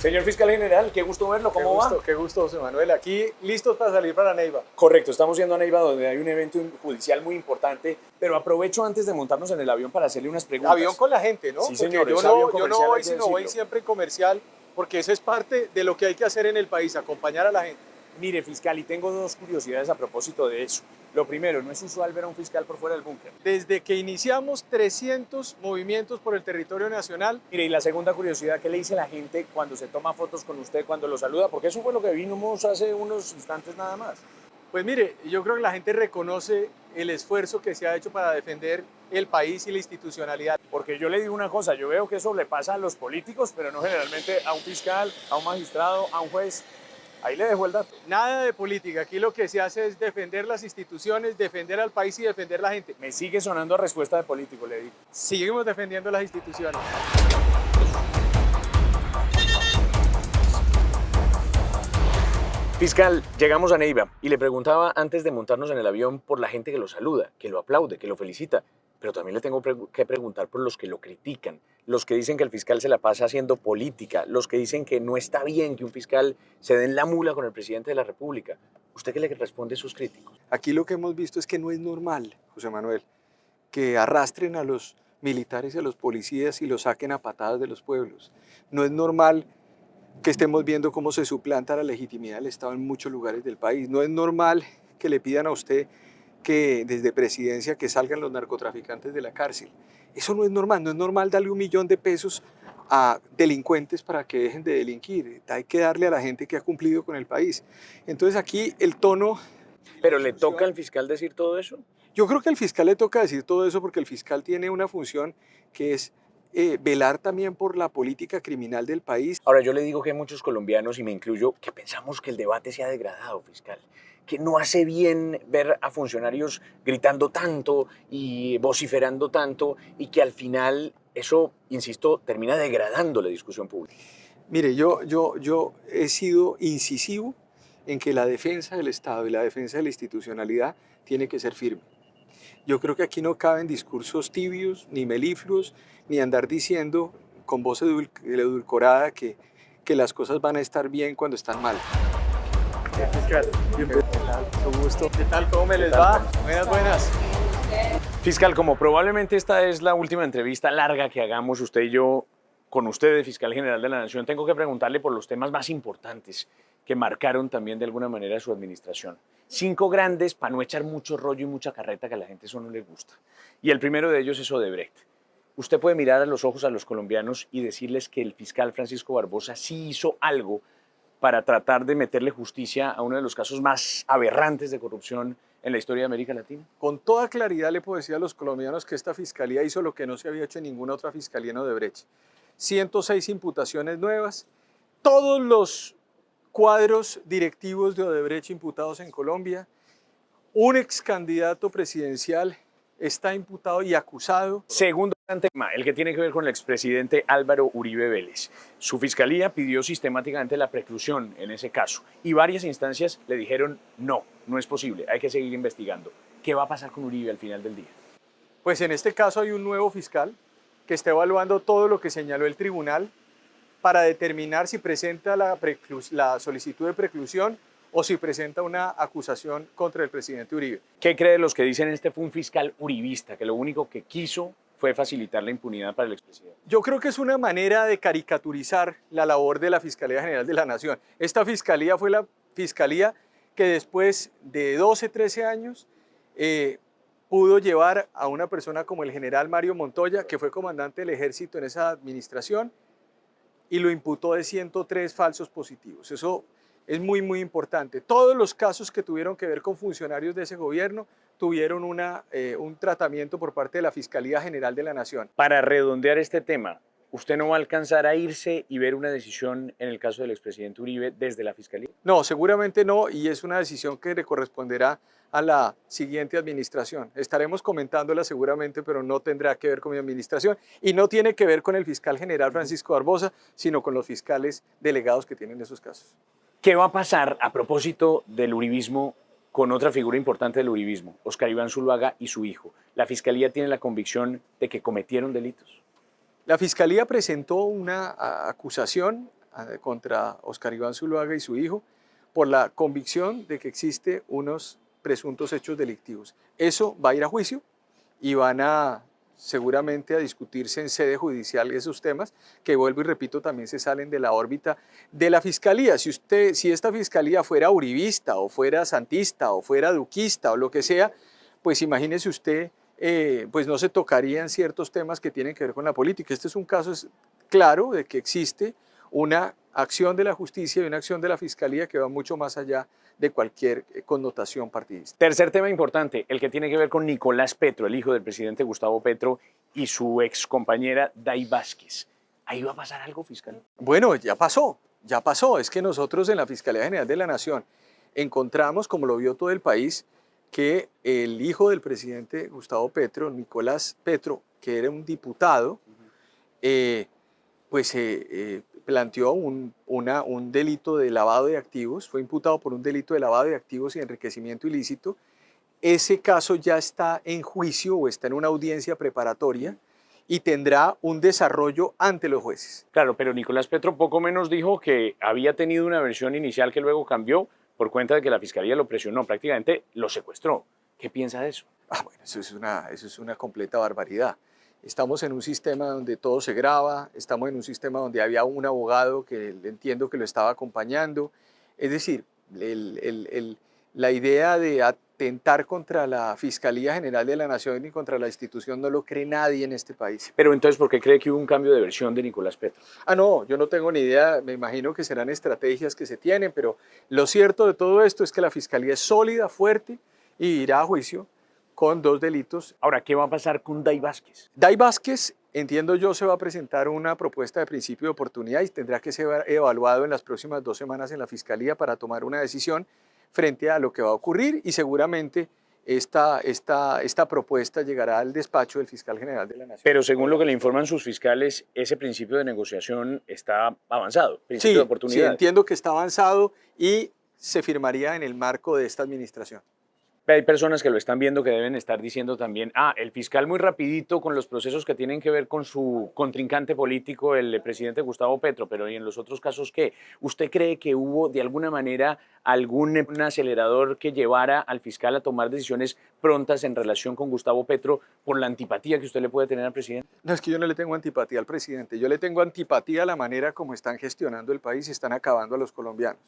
Señor fiscal general, qué gusto verlo, ¿cómo va? Qué gusto, José Manuel. Aquí listos para salir para Neiva. Correcto, estamos yendo a Neiva donde hay un evento judicial muy importante, pero aprovecho antes de montarnos en el avión para hacerle unas preguntas. Avión con la gente, ¿no? Sí, señor, Porque es avión yo no comercial, voy, hay que sino voy decirlo. siempre en comercial, porque eso es parte de lo que hay que hacer en el país, acompañar a la gente. Mire, fiscal, y tengo dos curiosidades a propósito de eso. Lo primero, no es usual ver a un fiscal por fuera del búnker. Desde que iniciamos 300 movimientos por el territorio nacional. Mire, y la segunda curiosidad, ¿qué le dice la gente cuando se toma fotos con usted, cuando lo saluda? Porque eso fue lo que vimos hace unos instantes nada más. Pues mire, yo creo que la gente reconoce el esfuerzo que se ha hecho para defender el país y la institucionalidad. Porque yo le digo una cosa, yo veo que eso le pasa a los políticos, pero no generalmente a un fiscal, a un magistrado, a un juez. Ahí le dejo el dato. Nada de política, aquí lo que se hace es defender las instituciones, defender al país y defender la gente. Me sigue sonando a respuesta de político, le digo. Seguimos defendiendo las instituciones. Fiscal, llegamos a Neiva y le preguntaba antes de montarnos en el avión por la gente que lo saluda, que lo aplaude, que lo felicita. Pero también le tengo que preguntar por los que lo critican, los que dicen que el fiscal se la pasa haciendo política, los que dicen que no está bien que un fiscal se dé en la mula con el presidente de la República. ¿Usted qué le responde a sus críticos? Aquí lo que hemos visto es que no es normal, José Manuel, que arrastren a los militares y a los policías y los saquen a patadas de los pueblos. No es normal que estemos viendo cómo se suplanta la legitimidad del Estado en muchos lugares del país. No es normal que le pidan a usted que desde presidencia que salgan los narcotraficantes de la cárcel. Eso no es normal, no es normal darle $1.000.000 a delincuentes para que dejen de delinquir. Hay que darle a la gente que ha cumplido con el país. Entonces aquí el tono... ¿Pero le toca al fiscal decir todo eso? Yo creo que al fiscal le toca decir todo eso porque el fiscal tiene una función que es velar también por la política criminal del país. Ahora, yo le digo que hay muchos colombianos, y me incluyo, que pensamos que el debate se ha degradado, fiscal, que no hace bien ver a funcionarios gritando tanto y vociferando tanto y que al final eso, insisto, termina degradando la discusión pública. Mire, yo he sido incisivo en que la defensa del Estado y la defensa de la institucionalidad tiene que ser firme. Yo creo que aquí no caben discursos tibios, ni melifluos, ni andar diciendo con voz edulcorada que las cosas van a estar bien cuando están mal. Fiscal, Con gusto. ¿Qué tal? ¿Cómo me les va? Buenas. Fiscal, como probablemente esta es la última entrevista larga que hagamos usted y yo con usted de Fiscal General de la Nación, tengo que preguntarle por los temas más importantes que marcaron también de alguna manera su administración. 5 grandes para no echar mucho rollo y mucha carreta que a la gente eso no le gusta. Y el primero de ellos es Odebrecht. Usted puede mirar a los ojos a los colombianos y decirles que el fiscal Francisco Barbosa sí hizo algo para tratar de meterle justicia a uno de los casos más aberrantes de corrupción en la historia de América Latina. Con toda claridad le puedo decir a los colombianos que esta fiscalía hizo lo que no se había hecho en ninguna otra fiscalía en Odebrecht. 106 imputaciones nuevas, todos los cuadros directivos de Odebrecht imputados en Colombia, un ex candidato presidencial está imputado y acusado. Segundo gran tema, el que tiene que ver con el expresidente Álvaro Uribe Vélez. Su fiscalía pidió sistemáticamente la preclusión en ese caso y varias instancias le dijeron no, no es posible, hay que seguir investigando. ¿Qué va a pasar con Uribe al final del día? Pues en este caso hay un nuevo fiscal que está evaluando todo lo que señaló el tribunal para determinar si presenta la solicitud de preclusión o si presenta una acusación contra el presidente Uribe. ¿Qué cree de los que dicen este fue un fiscal uribista, que lo único que quiso fue facilitar la impunidad para el expresidente? Yo creo que es una manera de caricaturizar la labor de la Fiscalía General de la Nación. Esta fiscalía fue la fiscalía que después de 12, 13 años pudo llevar a una persona como el general Mario Montoya, que fue comandante del ejército en esa administración, y lo imputó de 103 falsos positivos. Eso es muy, muy importante. Todos los casos que tuvieron que ver con funcionarios de ese gobierno tuvieron un tratamiento por parte de la Fiscalía General de la Nación. Para redondear este tema, ¿usted no va a alcanzar a irse y ver una decisión en el caso del expresidente Uribe desde la Fiscalía? No, seguramente no, y es una decisión que le corresponderá a la siguiente administración. Estaremos comentándola seguramente, pero no tendrá que ver con mi administración y no tiene que ver con el fiscal general Francisco Barbosa, sino con los fiscales delegados que tienen esos casos. ¿Qué va a pasar a propósito del uribismo con otra figura importante del uribismo, Óscar Iván Zuluaga y su hijo? ¿La Fiscalía tiene la convicción de que cometieron delitos? La Fiscalía presentó una acusación contra Oscar Iván Zuluaga y su hijo por la convicción de que existe unos presuntos hechos delictivos. Eso va a ir a juicio y van a seguramente a discutirse en sede judicial esos temas que, vuelvo y repito, también se salen de la órbita de la fiscalía. Si esta fiscalía fuera uribista o fuera santista o fuera duquista o lo que sea, pues imagínese usted, pues no se tocarían ciertos temas que tienen que ver con la política. Este es un caso claro de que existe una acción de la justicia y una acción de la fiscalía que va mucho más allá de cualquier connotación partidista. Tercer tema importante, el que tiene que ver con Nicolás Petro, el hijo del presidente Gustavo Petro, y su ex compañera Day Vázquez. ¿Ahí va a pasar algo, fiscal? Bueno, ya pasó. Es que nosotros en la Fiscalía General de la Nación encontramos, como lo vio todo el país, que el hijo del presidente Gustavo Petro, Nicolás Petro, que era un diputado, planteó un delito de lavado de activos, fue imputado por un delito de lavado de activos y enriquecimiento ilícito. Ese caso ya está en juicio o está en una audiencia preparatoria y tendrá un desarrollo ante los jueces. Claro, pero Nicolás Petro poco menos dijo que había tenido una versión inicial que luego cambió por cuenta de que la fiscalía lo presionó, prácticamente lo secuestró. ¿Qué piensa de eso? Bueno, eso es una completa barbaridad. Estamos en un sistema donde todo se graba, estamos en un sistema donde había un abogado que entiendo que lo estaba acompañando. Es decir, la idea de atentar contra la Fiscalía General de la Nación y contra la institución no lo cree nadie en este país. Pero entonces, ¿por qué cree que hubo un cambio de versión de Nicolás Petro? No, yo no tengo ni idea, me imagino que serán estrategias que se tienen, pero lo cierto de todo esto es que la Fiscalía es sólida, fuerte y irá a juicio con 2 delitos. Ahora, ¿qué va a pasar con Day Vázquez? Day Vázquez, entiendo yo, se va a presentar una propuesta de principio de oportunidad y tendrá que ser evaluado en las próximas 2 semanas en la Fiscalía para tomar una decisión frente a lo que va a ocurrir y seguramente esta propuesta llegará al despacho del fiscal general de la Nación. Pero según lo que le informan sus fiscales, ese principio de negociación está avanzado, principio de oportunidad. Sí, entiendo que está avanzado y se firmaría en el marco de esta administración. Hay personas que lo están viendo que deben estar diciendo también, el fiscal muy rapidito con los procesos que tienen que ver con su contrincante político, el presidente Gustavo Petro, pero ¿y en los otros casos qué? ¿Usted cree que hubo de alguna manera algún acelerador que llevara al fiscal a tomar decisiones prontas en relación con Gustavo Petro por la antipatía que usted le puede tener al presidente? No, es que yo no le tengo antipatía al presidente, yo le tengo antipatía a la manera como están gestionando el país y están acabando a los colombianos.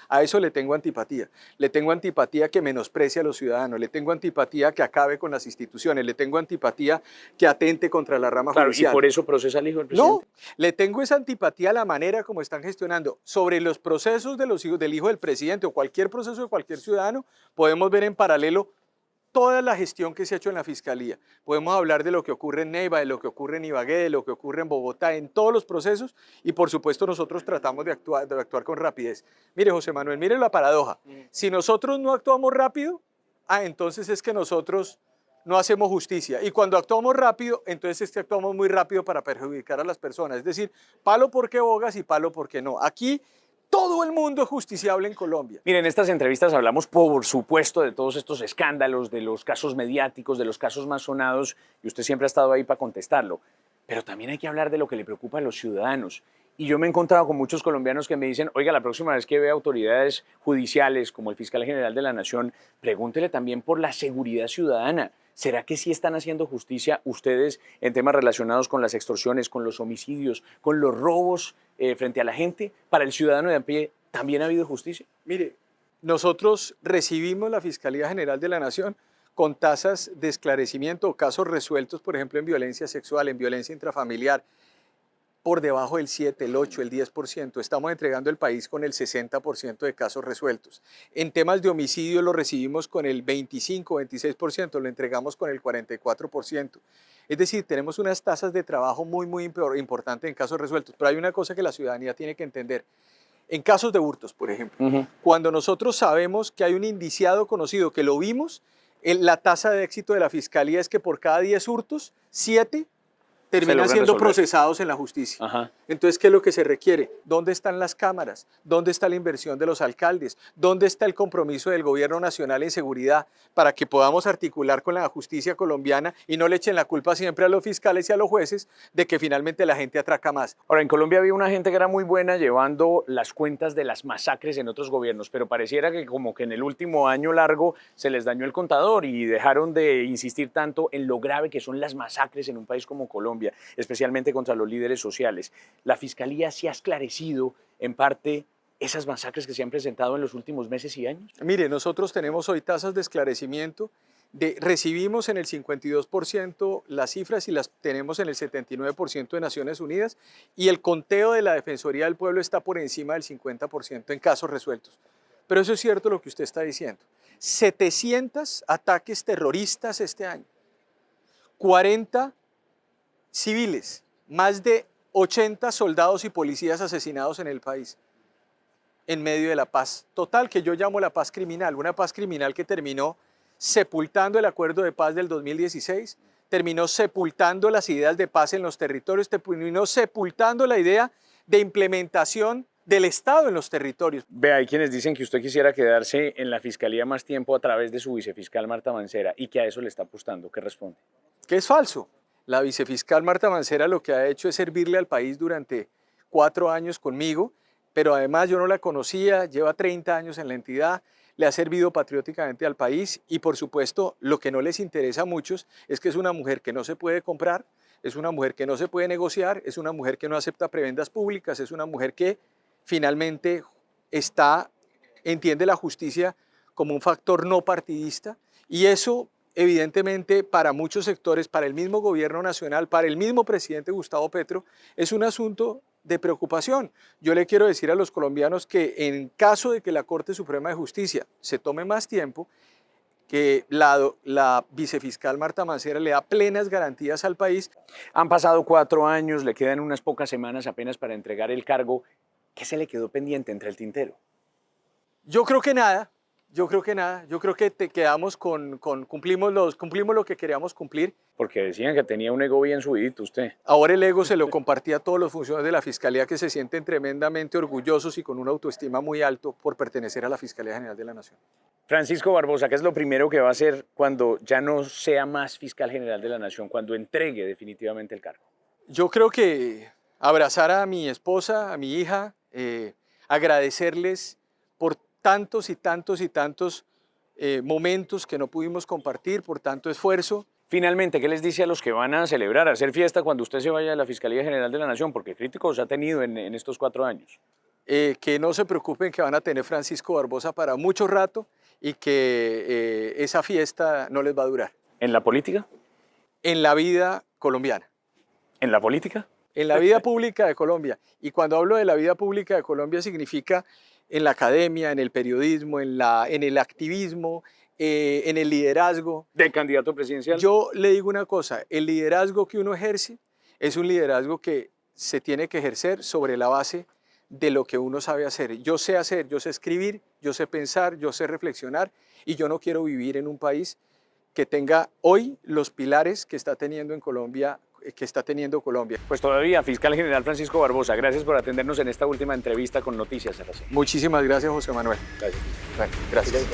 A eso le tengo antipatía. Le tengo antipatía que menosprecie a los ciudadanos, le tengo antipatía que acabe con las instituciones, le tengo antipatía que atente contra la rama judicial. ¿Y por eso procesa al hijo del presidente? No, le tengo esa antipatía a la manera como están gestionando. Sobre los procesos del hijo del presidente o cualquier proceso de cualquier ciudadano, podemos ver en paralelo toda la gestión que se ha hecho en la Fiscalía. Podemos hablar de lo que ocurre en Neiva, de lo que ocurre en Ibagué, de lo que ocurre en Bogotá, en todos los procesos y por supuesto nosotros tratamos de actuar con rapidez. Mire, José Manuel, mire la paradoja. Si nosotros no actuamos rápido, entonces es que nosotros no hacemos justicia. Y cuando actuamos rápido, entonces es que actuamos muy rápido para perjudicar a las personas. Es decir, palo porque bogas y palo porque no. Aquí todo el mundo es justiciable en Colombia. Miren, en estas entrevistas hablamos, por supuesto, de todos estos escándalos, de los casos mediáticos, de los casos más sonados, y usted siempre ha estado ahí para contestarlo. Pero también hay que hablar de lo que le preocupa a los ciudadanos. Y yo me he encontrado con muchos colombianos que me dicen, oiga, la próxima vez que vea autoridades judiciales como el fiscal general de la Nación, pregúntele también por la seguridad ciudadana. ¿Será que sí están haciendo justicia ustedes en temas relacionados con las extorsiones, con los homicidios, con los robos frente a la gente? ¿Para el ciudadano de a pie también ha habido justicia? Mire, nosotros recibimos la Fiscalía General de la Nación con tasas de esclarecimiento o casos resueltos, por ejemplo, en violencia sexual, en violencia intrafamiliar, por debajo del 7, el 8, el 10%. Estamos entregando el país con el 60% de casos resueltos. En temas de homicidio lo recibimos con el 25, 26%, lo entregamos con el 44%. Es decir, tenemos unas tasas de trabajo muy importantes en casos resueltos. Pero hay una cosa que la ciudadanía tiene que entender. En casos de hurtos, por ejemplo, cuando nosotros sabemos que hay un indiciado conocido que lo vimos, la tasa de éxito de la Fiscalía es que por cada 10 hurtos, 7 terminan logran siendo resolver. procesados en la justicia. Ajá. Entonces, ¿qué es lo que se requiere? ¿Dónde están las cámaras? ¿Dónde está la inversión de los alcaldes? ¿Dónde está el compromiso del gobierno nacional en seguridad para que podamos articular con la justicia colombiana y no le echen la culpa siempre a los fiscales y a los jueces de que finalmente la gente atraca más? Ahora, en Colombia había una gente que era muy buena llevando las cuentas de las masacres en otros gobiernos, pero pareciera que como que en el último año largo se les dañó el contador y dejaron de insistir tanto en lo grave que son las masacres en un país como Colombia, especialmente contra los líderes sociales. La Fiscalía sí ha esclarecido en parte esas masacres que se han presentado en los últimos meses y años. Mire, nosotros tenemos hoy tasas de esclarecimiento, recibimos en el 52% las cifras y las tenemos en el 79% de Naciones Unidas, y el conteo de la Defensoría del Pueblo está por encima del 50% en casos resueltos. Pero eso es cierto lo que usted está diciendo. 700 ataques terroristas este año, 40 civiles, más de 80 soldados y policías asesinados en el país, en medio de la paz total, que yo llamo la paz criminal, una paz criminal que terminó sepultando el acuerdo de paz del 2016, terminó sepultando las ideas de paz en los territorios, terminó sepultando la idea de implementación del Estado en los territorios. Ve, hay quienes dicen que usted quisiera quedarse en la Fiscalía más tiempo a través de su vicefiscal Marta Mancera y que a eso le está apostando. ¿Qué responde? Que es falso. La vicefiscal Marta Mancera lo que ha hecho es servirle al país durante 4 años conmigo, pero además yo no la conocía, lleva 30 años en la entidad, le ha servido patrióticamente al país y por supuesto lo que no les interesa a muchos es que es una mujer que no se puede comprar, es una mujer que no se puede negociar, es una mujer que no acepta prebendas públicas, es una mujer que finalmente entiende la justicia como un factor no partidista, y eso evidentemente para muchos sectores, para el mismo gobierno nacional, para el mismo presidente Gustavo Petro, es un asunto de preocupación. Yo le quiero decir a los colombianos que en caso de que la Corte Suprema de Justicia se tome más tiempo, que la vicefiscal Marta Mancera le da plenas garantías al país. Han pasado 4 años, le quedan unas pocas semanas apenas para entregar el cargo. ¿Qué se le quedó pendiente entre el tintero? Yo creo que nada, yo creo que cumplimos lo que queríamos cumplir. Porque decían que tenía un ego bien subidito usted. Ahora el ego se lo compartía a todos los funcionarios de la Fiscalía, que se sienten tremendamente orgullosos y con una autoestima muy alto por pertenecer a la Fiscalía General de la Nación. Francisco Barbosa, ¿qué es lo primero que va a hacer cuando ya no sea más fiscal general de la Nación, cuando entregue definitivamente el cargo? Yo creo que abrazar a mi esposa, a mi hija, agradecerles por tantos y tantos y tantos momentos que no pudimos compartir, por tanto esfuerzo. Finalmente, ¿qué les dice a los que van a celebrar, a hacer fiesta cuando usted se vaya a la Fiscalía General de la Nación? Porque críticos ha tenido en estos 4 años. Que no se preocupen, que van a tener Francisco Barbosa para mucho rato y que esa fiesta no les va a durar. ¿En la política? En la vida colombiana. ¿En la política? En la vida pública de Colombia. Y cuando hablo de la vida pública de Colombia significa en la academia, en el periodismo, en el activismo, en el liderazgo. ¿De candidato presidencial? Yo le digo una cosa, el liderazgo que uno ejerce es un liderazgo que se tiene que ejercer sobre la base de lo que uno sabe hacer. Yo sé escribir, yo sé pensar, yo sé reflexionar, y yo no quiero vivir en un país que tenga hoy los pilares que está teniendo en Colombia, Pues todavía, fiscal general Francisco Barbosa, gracias por atendernos en esta última entrevista con Noticias RCN. Muchísimas gracias, José Manuel. Gracias. Bueno, gracias.